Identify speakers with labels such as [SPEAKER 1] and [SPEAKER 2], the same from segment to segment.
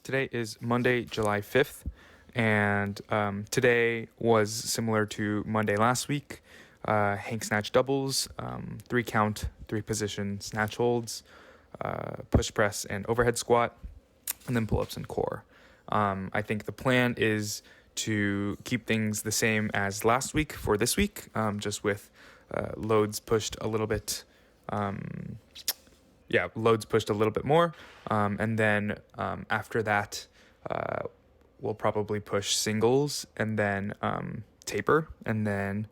[SPEAKER 1] Today is Monday, July 5th, and today was similar to Monday last week. Hank snatch doubles, 3 count, 3 position snatch holds, push press and overhead squat, and then pull-ups and core. I think the plan is to keep things the same as last week for this week, just with loads pushed a little bit. Loads pushed a little bit more. And then after that, we'll probably push singles and then taper and then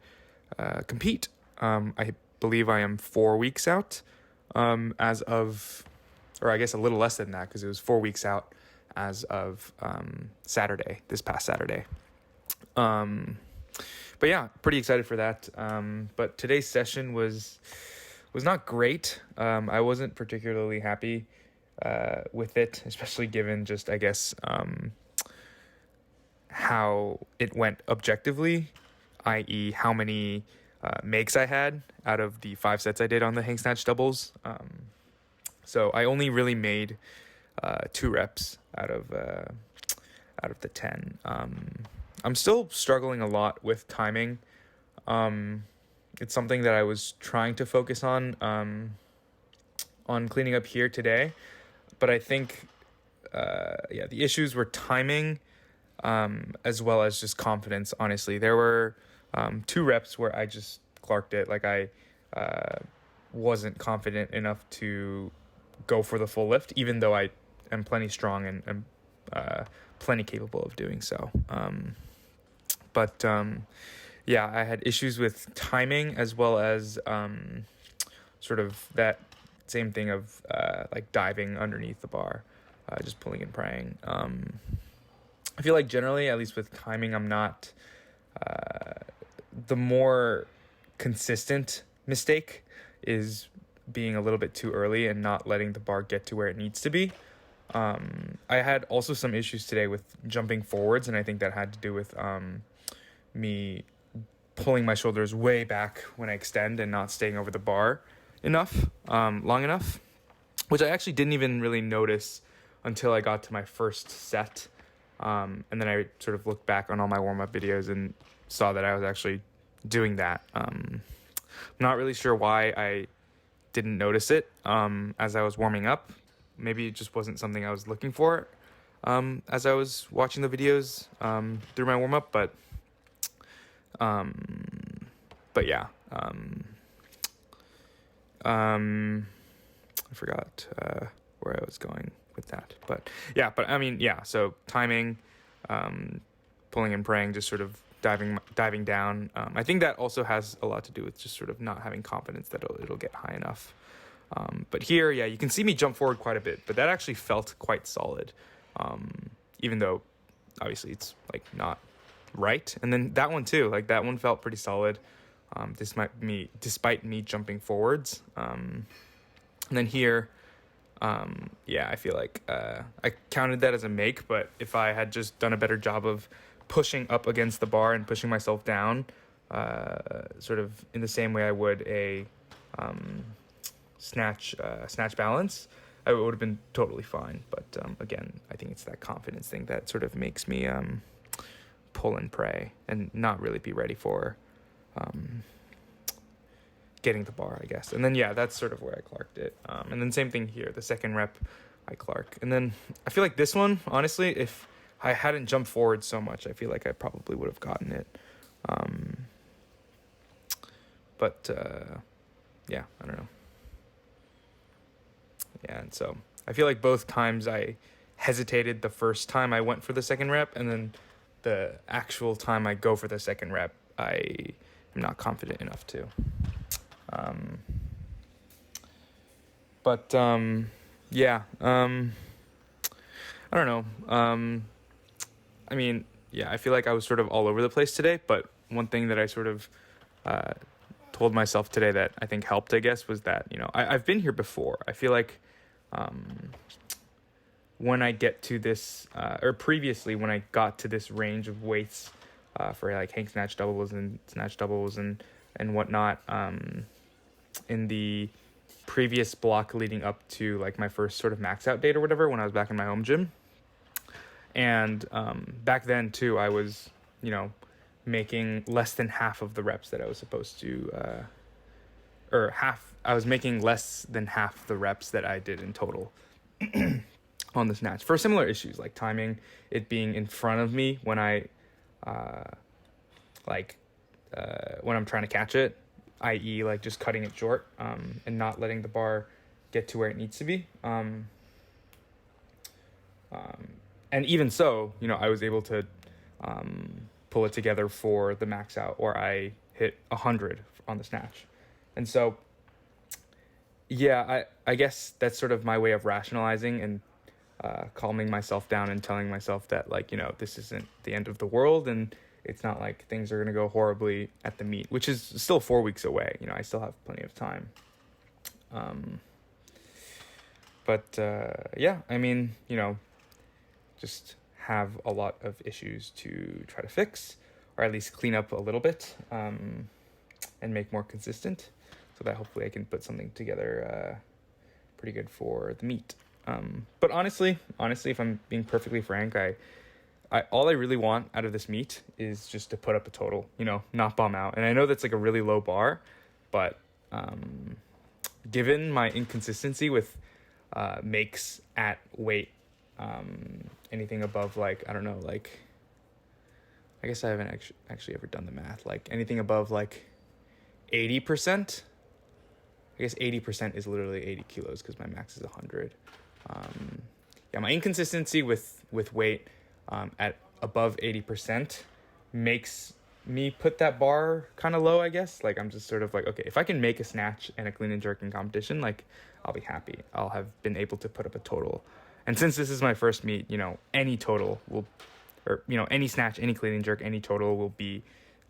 [SPEAKER 1] compete. I believe I am 4 weeks out as of, or I guess a little less than that because it was 4 weeks out as of Saturday, this past Saturday. But yeah, pretty excited for that. But today's session was not great. I wasn't particularly happy with it, especially given just, I guess, how it went objectively, i.e. how many makes I had out of the 5 sets I did on the hang snatch doubles. So I only really made 2 reps out of the 10. I'm still struggling a lot with timing. It's something that I was trying to focus on cleaning up here today. But I think, the issues were timing as well as just confidence, honestly. There were 2 reps where I just clarked it. Like I wasn't confident enough to go for the full lift, even though I am plenty strong and plenty capable of doing so. I had issues with timing as well as sort of that same thing of like diving underneath the bar, just pulling and praying. I feel like generally, at least with timing, I'm not the more consistent mistake is being a little bit too early and not letting the bar get to where it needs to be. I had also some issues today with jumping forwards, and I think that had to do with me pulling my shoulders way back when I extend and not staying over the bar long enough, which I actually didn't even really notice until I got to my first set. And then I sort of looked back on all my warm-up videos and saw that I was actually doing that. I'm not really sure why I didn't notice it as I was warming up. Maybe it just wasn't something I was looking for as I was watching the videos through my warm-up, but yeah. I forgot where I was going with that, so timing, pulling and praying, just sort of diving down. I think that also has a lot to do with just sort of not having confidence that it'll get high enough. But here, you can see me jump forward quite a bit, but that actually felt quite solid, even though obviously it's like not right. And then that one too, like that one felt pretty solid, despite me jumping forwards. And then here, I feel like I counted that as a make, but if I had just done a better job of pushing up against the bar and pushing myself down, sort of in the same way I would a snatch balance, I would have been totally fine. But again, I think it's that confidence thing that sort of makes me pull and pray and not really be ready for getting the bar, I guess. And then that's sort of where I clarked it. And then same thing here, the second rep I clark. And then I feel like this one, honestly, if I hadn't jumped forward so much, I feel like I probably would have gotten it. I don't know. And so I feel like both times I hesitated the first time I went for the second rep, and then the actual time I go for the second rep, I am not confident enough to. I don't know. I feel like I was sort of all over the place today, but one thing that I sort of told myself today that I think helped, I guess, was that, I've been here before. I feel like when I get to this, or previously when I got to this range of weights for like hang snatch doubles and snatch doubles and whatnot, in the previous block leading up to like my first sort of max out date or whatever, when I was back in my home gym, And back then too, I was, making less than half of the reps that I was supposed to, I was making less than half the reps that I did in total on the snatch for similar issues like timing, it being in front of me when when I'm trying to catch it, i.e. like just cutting it short, and not letting the bar get to where it needs to be. And even so, I was able to pull it together for the max out, or I hit 100 on the snatch. And so, yeah, I guess that's sort of my way of rationalizing and calming myself down and telling myself that, this isn't the end of the world, and it's not like things are going to go horribly at the meet, which is still 4 weeks away. I still have plenty of time. Yeah, I mean, just have a lot of issues to try to fix, or at least clean up a little bit, and make more consistent, so that hopefully I can put something together pretty good for the meet. But honestly, if I'm being perfectly frank, all I really want out of this meet is just to put up a total, not bomb out. And I know that's like a really low bar, but given my inconsistency with makes at weight, anything above I guess I haven't actually ever done the math, anything above 80%. I guess 80% is literally 80 kilos because my max is 100. My inconsistency with weight at above 80% makes me put that bar kind of low, I guess. I'm just sort of okay, if I can make a snatch and a clean and jerk in competition, I'll be happy. I'll have been able to put up a total. And since this is my first meet, any total will, or, any snatch, any clean and jerk, any total will be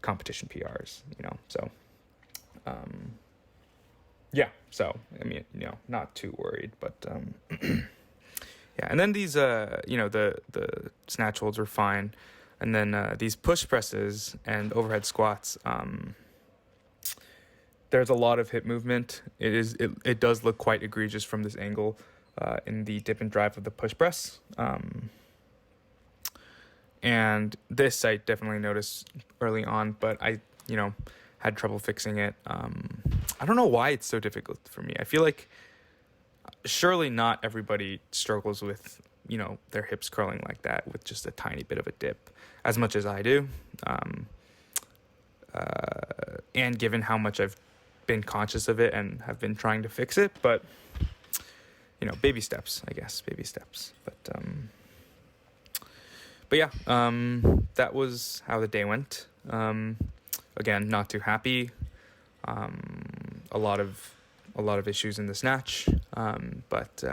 [SPEAKER 1] competition PRs, so, yeah, so, I mean, not too worried, but, yeah, and then these, the snatch holds are fine, and then these push presses and overhead squats, there's a lot of hip movement. It does look quite egregious from this angle, in the dip and drive of the push press, and this I definitely noticed early on, but I, had trouble fixing it. I don't know why it's so difficult for me. I feel like surely not everybody struggles with, their hips curling like that with just a tiny bit of a dip as much as I do. And given how much I've been conscious of it and have been trying to fix it, but, baby steps, I guess, baby steps. But yeah, that was how the day went. Again, not too happy. A lot of issues in the snatch, but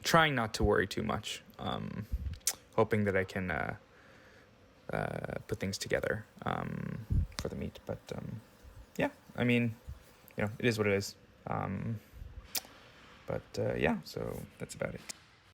[SPEAKER 1] trying not to worry too much. Hoping that I can put things together for the meet. But yeah, I mean, it is what it is. Yeah, so that's about it.